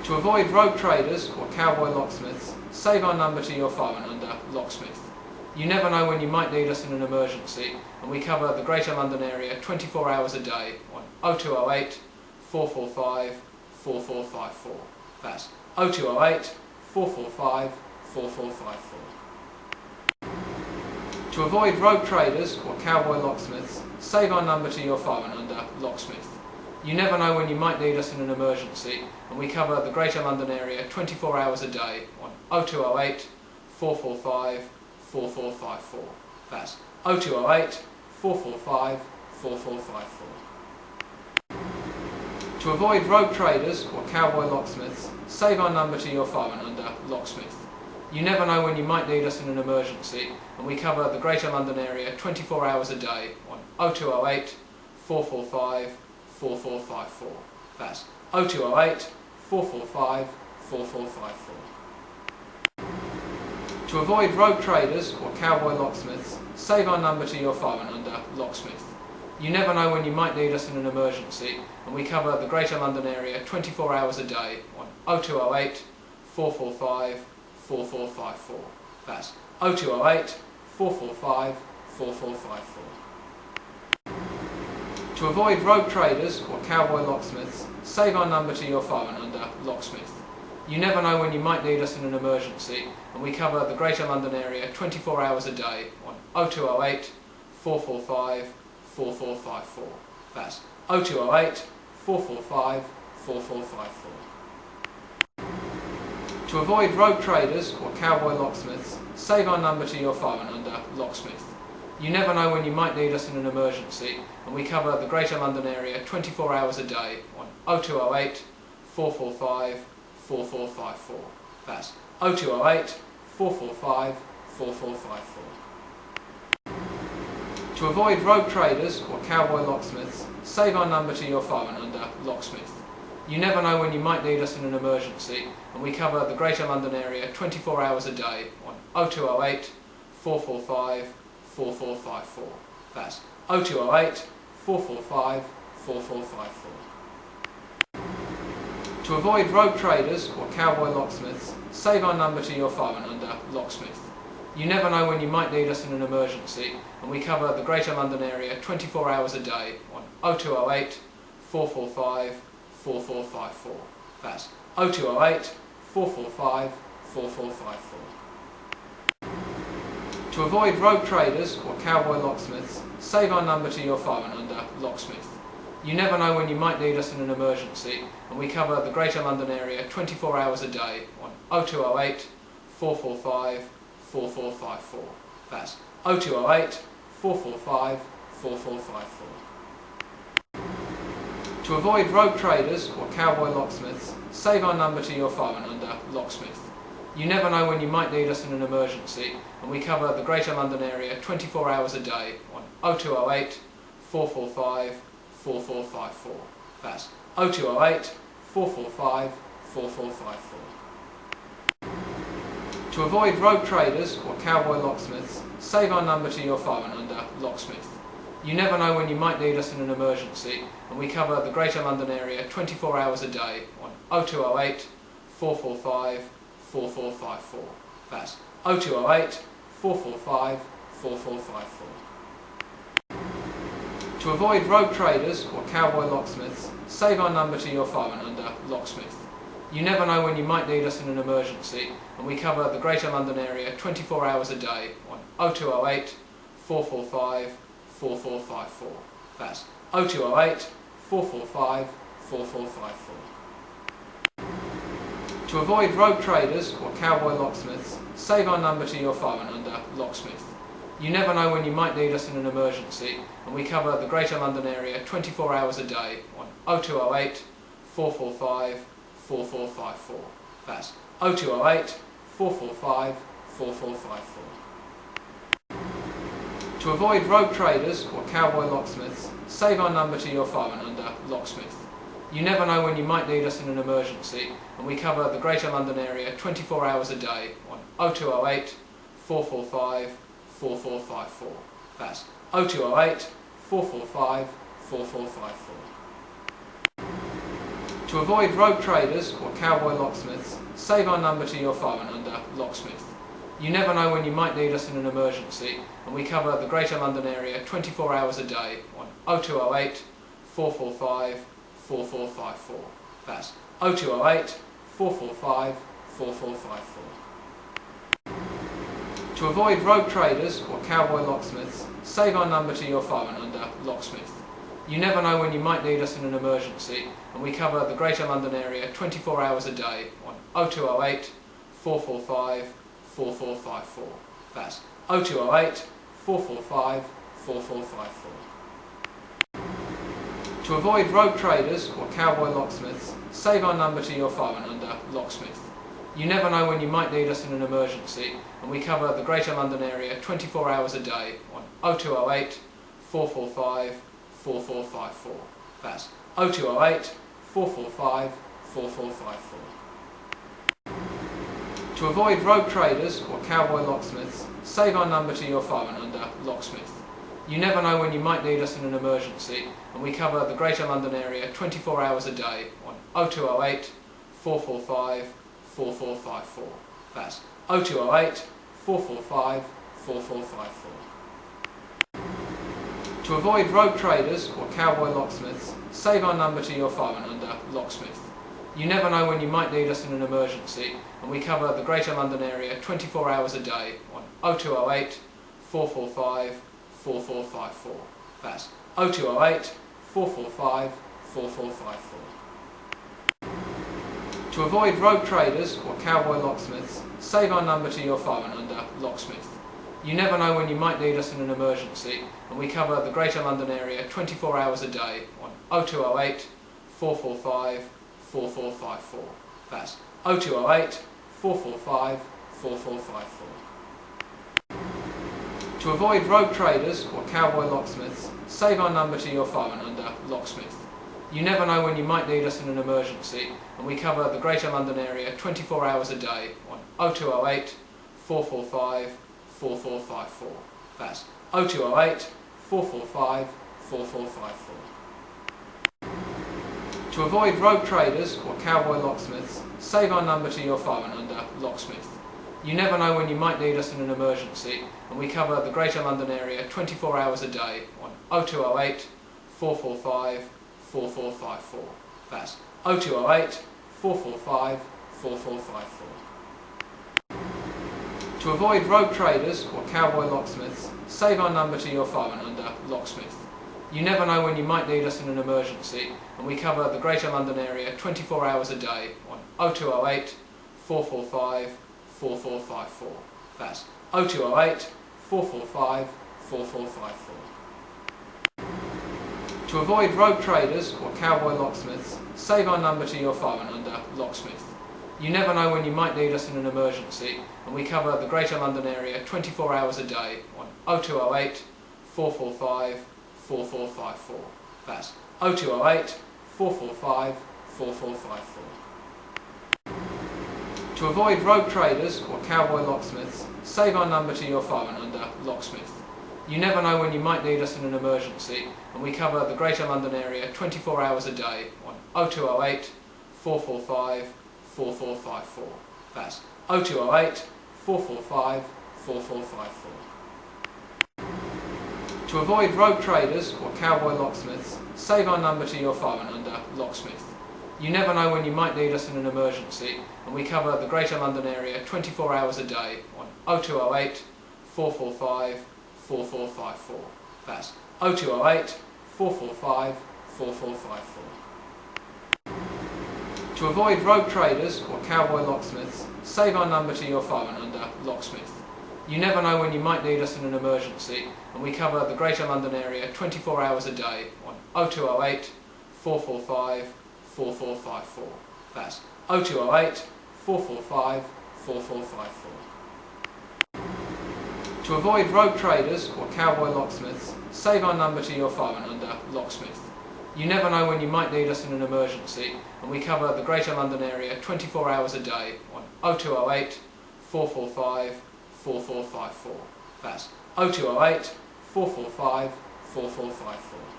To avoid rogue traders or cowboy locksmiths, save our number to your phone under Locksmith. You never know when you might need us in an emergency, and we cover the Greater London area 24 hours a day on 0208 445 4454. That's 0208 445 4454. To avoid rogue traders or cowboy locksmiths, save our number to your phone under Locksmith. You never know when you might need us in an emergency, and we cover the Greater London area 24 hours a day on 0208 445 4454. That's 0208 445 4454. To avoid rogue traders or cowboy locksmiths, save our number to your phone under Locksmith. You never know when you might need us in an emergency, and we cover the Greater London area 24 hours a day on 0208 445 4454. That's 0208 445 4454. To avoid rogue traders or cowboy locksmiths, save our number to your phone under Locksmith. You never know when you might need us in an emergency, and we cover the Greater London area 24 hours a day on 0208 445 4454. That's 0208 445 4454. To avoid rogue traders or cowboy locksmiths, save our number to your phone under Locksmith. You never know when you might need us in an emergency, and we cover the Greater London area 24 hours a day on 0208 445 4454. That's 0208 445 4454. To avoid rogue traders or cowboy locksmiths, save our number to your phone under Locksmith. You never know when you might need us in an emergency, and we cover the Greater London area 24 hours a day on 0208 445 4454. That's 0208 445 4454. To avoid rogue traders or cowboy locksmiths, save our number to your phone under Locksmith. You never know when you might need us in an emergency, and we cover the Greater London area 24 hours a day on 0208 445 4454. That's 0208 445 4454. To avoid rogue traders or cowboy locksmiths, save our number to your phone under Locksmith. You never know when you might need us in an emergency, and we cover the Greater London area 24 hours a day on 0208 445 4454. That's 0208 445 4454. To avoid rogue traders or cowboy locksmiths, save our number to your phone under Locksmith. You never know when you might need us in an emergency, and we cover the Greater London area 24 hours a day on 0208 445 4454. That's 0208 445 4454. To avoid rogue traders or cowboy locksmiths, save our number to your phone under Locksmith. You never know when you might need us in an emergency, and we cover the Greater London area 24 hours a day on 0208 445 4454. That's 0208 445 4454. To avoid rogue traders or cowboy locksmiths, save our number to your phone under Locksmith. You never know when you might need us in an emergency, and we cover the Greater London area 24 hours a day on 0208 445 4454. That's 0208 445 4454. To avoid rogue traders or cowboy locksmiths, save our number to your phone under Locksmith. You never know when you might need us in an emergency, and we cover the Greater London area 24 hours a day on 0208 445 4454. That's 0208 445 4454. To avoid rogue traders or cowboy locksmiths, save our number to your phone under Locksmith. You never know when you might need us in an emergency, and we cover the Greater London area 24 hours a day on 0208 445 4454. That's 0208 445 4454. To avoid rogue traders or cowboy locksmiths, save our number to your phone under Locksmith. You never know when you might need us in an emergency, and we cover the Greater London area 24 hours a day on 0208 445 4454. That's 0208 445 4454. To avoid rogue traders or cowboy locksmiths, save our number to your phone under Locksmith. You never know when you might need us in an emergency, and we cover the Greater London area 24 hours a day on 0208 445 4454. That's 0208 445 4454. To avoid rogue traders or cowboy locksmiths, save our number to your phone under Locksmith. You never know when you might need us in an emergency, and we cover the Greater London area 24 hours a day on 0208 445 4454. That's 0208 445 4454. To avoid rogue traders or cowboy locksmiths, save our number to your phone under Locksmith. You never know when you might need us in an emergency, and we cover the Greater London area 24 hours a day on 0208 445 4454. That's 0208 445 4454. To avoid rogue traders or cowboy locksmiths, save our number to your phone under Locksmith. You never know when you might need us in an emergency, and we cover the Greater London area 24 hours a day on 0208 445 4454. That's 0208 445 4454. To avoid rogue traders or cowboy locksmiths, save our number to your phone under Locksmith. You never know when you might need us in an emergency, and we cover the Greater London area 24 hours a day on 0208 445 4454. That's 0208 445 4454. To avoid rogue traders or cowboy locksmiths, save our number to your phone under Locksmith. You never know when you might need us in an emergency, and we cover the Greater London area 24 hours a day on 0208 445 4454. That's 0208 445 4454. To avoid rogue traders or cowboy locksmiths, save our number to your phone under Locksmith. You never know when you might need us in an emergency, and we cover the Greater London area 24 hours a day on 0208 445 4454. That's 0208 445 4454. To avoid rogue traders or cowboy locksmiths, save our number to your phone under Locksmith. You never know when you might need us in an emergency, and we cover the Greater London area 24 hours a day on 0208 445 4454. That's 0208 445 4454. To avoid rogue traders or cowboy locksmiths, save our number to your phone under Locksmith. You never know when you might need us in an emergency, and we cover the Greater London area 24 hours a day on 0208 445 4454. That's 0208 445 4454. To avoid rogue traders or cowboy locksmiths, save our number to your phone under Locksmith. You never know when you might need us in an emergency, and we cover the Greater London area 24 hours a day on 0208 445 4454. That's 0208 445 4454. To avoid rogue traders or cowboy locksmiths, save our number to your phone under Locksmith. You never know when you might need us in an emergency, and we cover the Greater London area 24 hours a day on 0208 445 4454. That's 0208 445 4454. To avoid rogue traders or cowboy locksmiths, save our number to your phone under Locksmith. You never know when you might need us in an emergency, and we cover the Greater London area 24 hours a day on 0208 445 4454. That's 0208 445 4454. To avoid rogue traders or cowboy locksmiths, save our number to your phone under Locksmith. You never know when you might need us in an emergency, and we cover the Greater London area 24 hours a day on 0208 445 4454. That's 0208 445 4454. To avoid rogue traders or cowboy locksmiths, save our number to your phone under Locksmith. You never know when you might need us in an emergency, and we cover the Greater London area 24 hours a day on 0208 445 4454. That's 0208 445 4454.